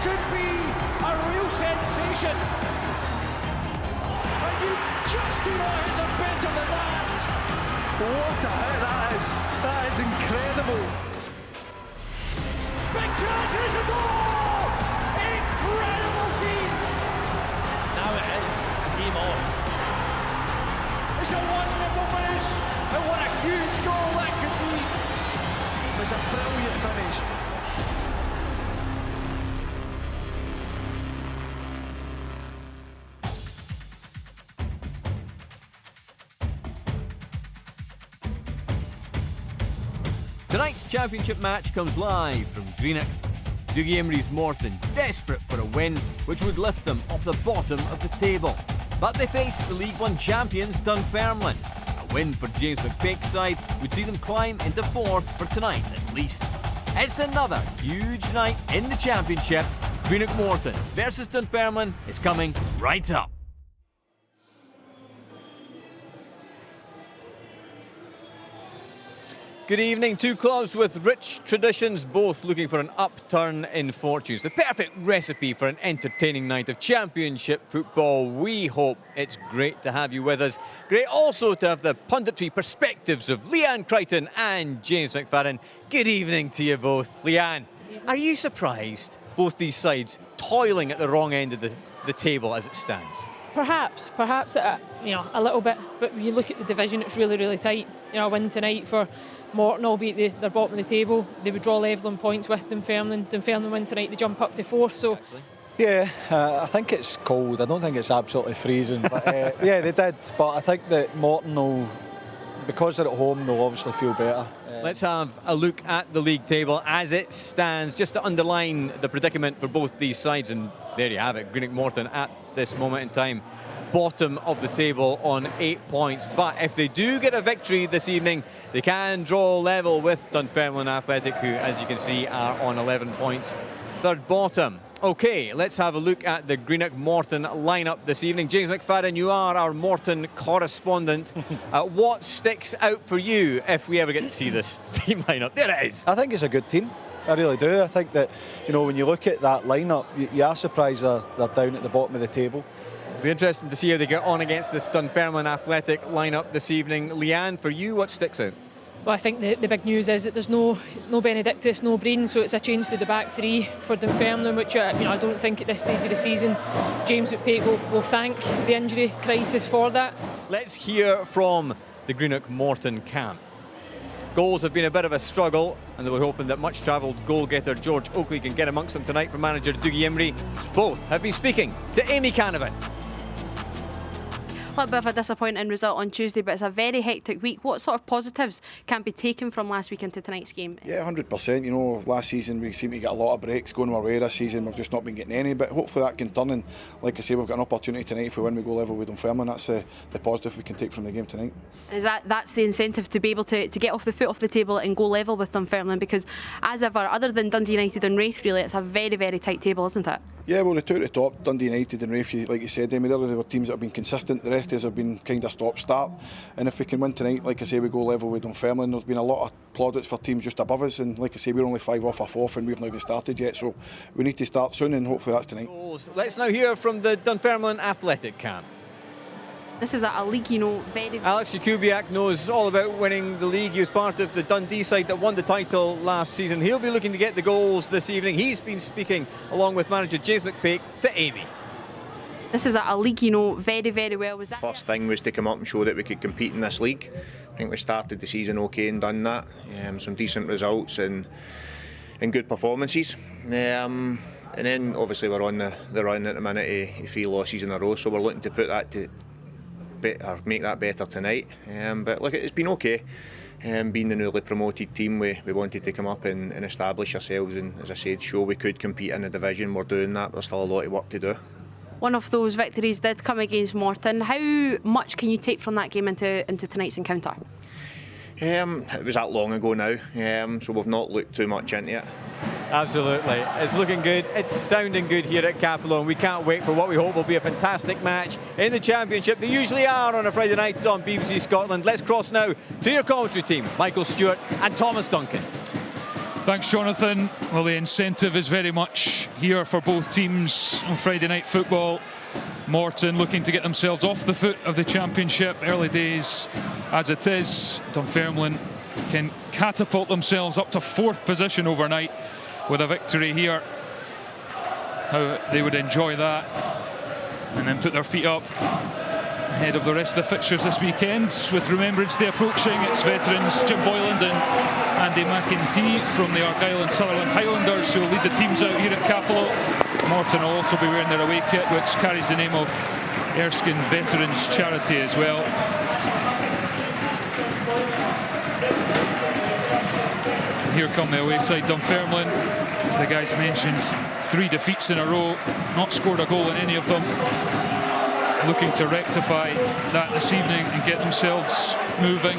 could be a real sensation. And you just do not hit them better than that. What a hit that is. That is incredible. Big chance, here's a goal! Incredible scenes! Now it is game on. It's a wonderful finish, and what a huge goal that could be. It was a brilliant finish. Tonight's championship match comes live from Greenock. Dougie Imrie's Morton desperate for a win which would lift them off the bottom of the table. But they face the League One champions Dunfermline. A win for James McFadden's side would see them climb into fourth for tonight at least. It's another huge night in the championship. Greenock Morton versus Dunfermline is coming right up. Good evening. Two clubs with rich traditions, both looking for an upturn in fortunes. The perfect recipe for an entertaining night of championship football. We hope it's great to have you with us. Great also to have the punditry perspectives of Leanne, Crichton and James McFadden. Good evening to you both. Leanne, are you surprised both these sides toiling at the wrong end of the table as it stands? Perhaps a little bit, but when you look at the division, it's really, really tight. A win tonight for Morton, albeit they're bottom of the table, they would draw level on points with Dunfermline. Dunfermline win tonight, they jump up to fourth. So, yeah, I think it's cold. I don't think it's absolutely freezing. But yeah, they did. But I think that Morton will, because they're at home, they'll obviously feel better. Let's have a look at the league table as it stands, just to underline the predicament for both these sides. And there you have it, Greenock Morton at this moment in time, bottom of the table on 8 points. But if they do get a victory this evening, they can draw level with Dunfermline Athletic, who, as you can see, are on 11 points, third bottom. OK, let's have a look at the Greenock Morton lineup this evening. James McFadden, you are our Morton correspondent. What sticks out for you if we ever get to see this team lineup? There it is. I think it's a good team. I really do. I think that, when you look at that lineup, you are surprised they're down at the bottom of the table. It'll be interesting to see how they get on against this Dunfermline Athletic lineup this evening. Leanne, for you, what sticks out? Well, I think the big news is that there's no Benedictus, no Breen, so it's a change to the back three for Dunfermline, which I don't think at this stage of the season James McFadden will thank the injury crisis for that. Let's hear from the Greenock Morton camp. Goals have been a bit of a struggle, and they were hoping that much-travelled goal-getter George Oakley can get amongst them tonight for manager Dougie Imrie. Both have been speaking to Amy Canavan. A little bit of a disappointing result on Tuesday, but it's a very hectic week. What sort of positives can be taken from last week into tonight's game? Yeah, 100%. Last season we seem to get a lot of breaks going our way. This season we've just not been getting any, but hopefully that can turn. And like I say, we've got an opportunity tonight. If we win, we go level with Dunfermline. That's the positive we can take from the game tonight. And that's the incentive to be able to get off the foot off the table and go level with Dunfermline, because as ever, other than Dundee United and Raith, really, it's a very, very tight table, isn't it? Yeah, well, the two at the top, Dundee United and Raith, like you said, Amy, they're teams that have been consistent. The rest of us have been kind of stop-start. And if we can win tonight, like I say, we go level with Dunfermline. There's been a lot of plaudits for teams just above us, and like I say, we're only 5 off our fourth and we've not even started yet, so we need to start soon, and hopefully that's tonight. Let's now hear from the Dunfermline Athletic camp. This is a league, very... Alex Jakubiak knows all about winning the league. He was part of the Dundee side that won the title last season. He'll be looking to get the goals this evening. He's been speaking, along with manager James McFadden, to Amy. This is a league, very, very well. Was that first thing was to come up and show that we could compete in this league. I think we started the season okay and done that. Some decent results and good performances. And then obviously we're on the run at the minute of 3 losses in a row, so we're looking to put that to or make that better tonight. But look, it's been okay. Being the newly promoted team, we wanted to come up and establish ourselves, and as I said, show we could compete in the division. We're doing that, but there's still a lot of work to do. One of those victories did come against Morton. How much can you take from that game into tonight's encounter? It was that long ago now, so we've not looked too much into it. Absolutely, it's looking good, it's sounding good here at Capello, and we can't wait for what we hope will be a fantastic match in the Championship. They usually are on a Friday night on BBC Scotland. Let's cross now to your commentary team, Michael Stewart and Thomas Duncan. Thanks, Jonathan. Well, the incentive is very much here for both teams on Friday night football. Morton looking to get themselves off the foot of the championship. Early days as it is. Dunfermline can catapult themselves up to 4th position overnight with a victory here. How they would enjoy that, and then put their feet up ahead of the rest of the fixtures this weekend. With Remembrance Day approaching, it's veterans Jim Boyland and Andy McIntee from the Argyll and Sutherland Highlanders who will lead the teams out here at Capello. Morton will also be wearing their away kit, which carries the name of Erskine Veterans Charity as well. And here come the away side, Dunfermline. As the guys mentioned, 3 defeats in a row, not scored a goal in any of them. Looking to rectify that this evening and get themselves moving.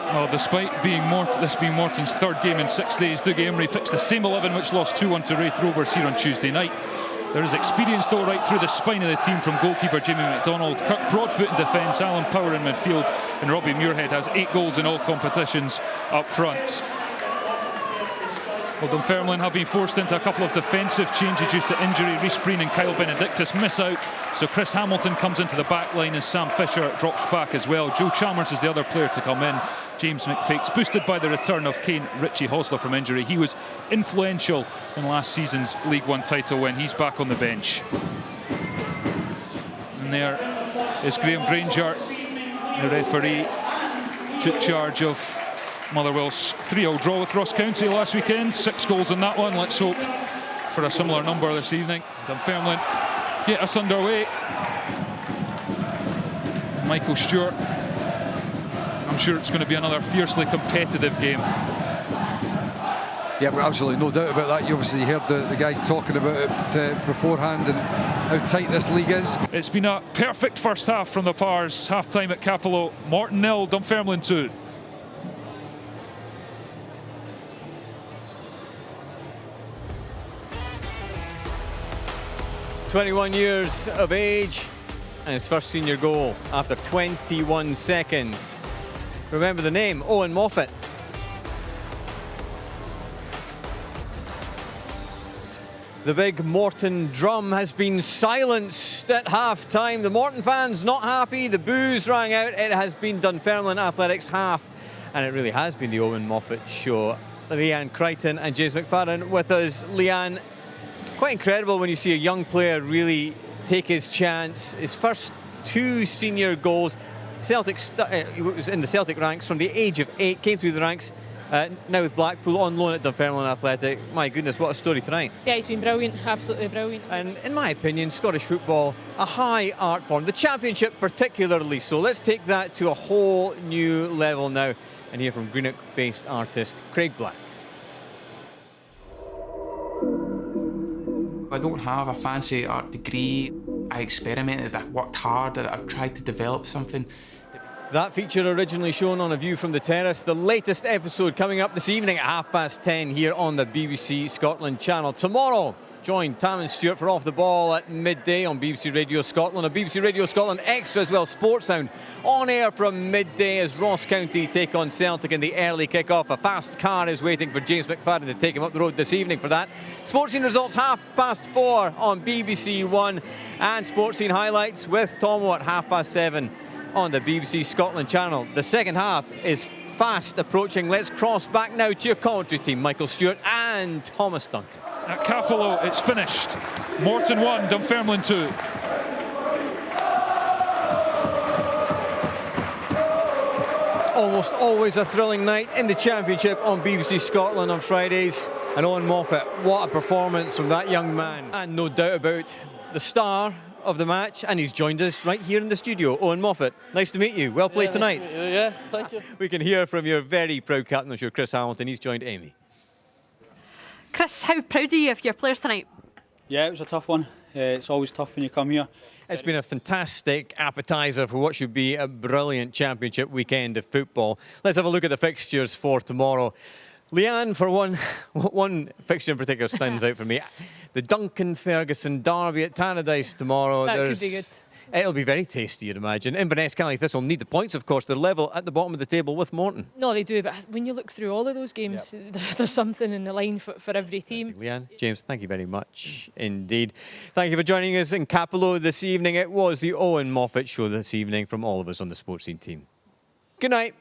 Well, despite this being Morton's 3rd game in 6 days, Dougie Emery picks the same 11 which lost 2-1 to Raith Rovers here on Tuesday night. There is experience though right through the spine of the team, from goalkeeper Jamie McDonald, Kirk Broadfoot in defence, Alan Power in midfield, and Robbie Muirhead has 8 goals in all competitions up front. Well, Dunfermline have been forced into a couple of defensive changes due to injury. Rhys Breen and Kyle Benedictus miss out, so Chris Hamilton comes into the back line and Sam Fisher drops back as well. Joe Chalmers is the other player to come in. James McFates boosted by the return of Kane Richie Hosler from injury. He was influential in last season's League One title when he's back on the bench. And there is Graham Granger, the referee, took charge of Motherwell's 3-0 draw with Ross County last weekend. 6 goals in that one. Let's hope for a similar number this evening. Dunfermline get us underway. Michael Stewart, I'm sure it's going to be another fiercely competitive game. Yeah, absolutely no doubt about that. You obviously heard the guys talking about it beforehand and how tight this league is. It's been a perfect first half from the Pars. Half time at Capello. Morton 0, Dunfermline 2. 21 years of age and his first senior goal after 21 seconds. Remember the name, Owen Moffat. The big Morton drum has been silenced at half-time. The Morton fans not happy, the boos rang out. It has been Dunfermline Athletics half, and it really has been the Owen Moffat show. Leanne Crichton and James McFadden with us. Leanne, quite incredible when you see a young player really take his chance. His first 2 senior goals. Celtic was in the Celtic ranks from the age of 8, came through the ranks. Now with Blackpool on loan at Dunfermline Athletic. My goodness, what a story tonight. Yeah, he's been brilliant, absolutely brilliant. And in my opinion, Scottish football, a high art form. The Championship particularly so. Let's take that to a whole new level now and hear from Greenock-based artist Craig Black. I don't have a fancy art degree. I experimented, I worked hard, I've tried to develop something. That feature originally shown on A View from the Terrace. The latest episode coming up this evening at 10:30 here on the BBC Scotland channel. Tomorrow, join Tam and Stewart for Off the Ball at midday on BBC Radio Scotland. A BBC Radio Scotland Extra as well, Sportscene, on air from midday as Ross County take on Celtic in the early kick-off. A fast car is waiting for James McFadden to take him up the road this evening for that. Sportscene results 4:30 on BBC One, and Sportscene highlights with Tomo at 7:30 on the BBC Scotland channel. The second half is fast approaching. Let's cross back now to your commentary team, Michael Stewart and Thomas Duncan. At Capello, it's finished. Morton 1, Dunfermline 2. Almost always a thrilling night in the Championship on BBC Scotland on Fridays. And Owen Moffat, what a performance from that young man. And no doubt about the star of the match, and he's joined us right here in the studio. Owen Moffat, nice to meet you. Well played tonight. Nice to meet you. Yeah, thank you. We can hear from your very proud captain, I'm sure, Chris Hamilton. He's joined Amy. Chris, how proud are you of your players tonight? Yeah, it was a tough one. It's always tough when you come here. It's been a fantastic appetiser for what should be a brilliant Championship weekend of football. Let's have a look at the fixtures for tomorrow. Leanne, for one fixture in particular stands out for me. The Duncan Ferguson derby at Tannadice tomorrow. That could be good. It'll be very tasty, you'd imagine. Inverness, Cally Thistle need the points, of course. They're level at the bottom of the table with Morton. No, they do, but when you look through all of those games, there's something in the line for every team. Leanne, James, thank you very much indeed. Thank you for joining us in Capello this evening. It was the Owen Moffat Show this evening from all of us on the Sportscene team. Good night.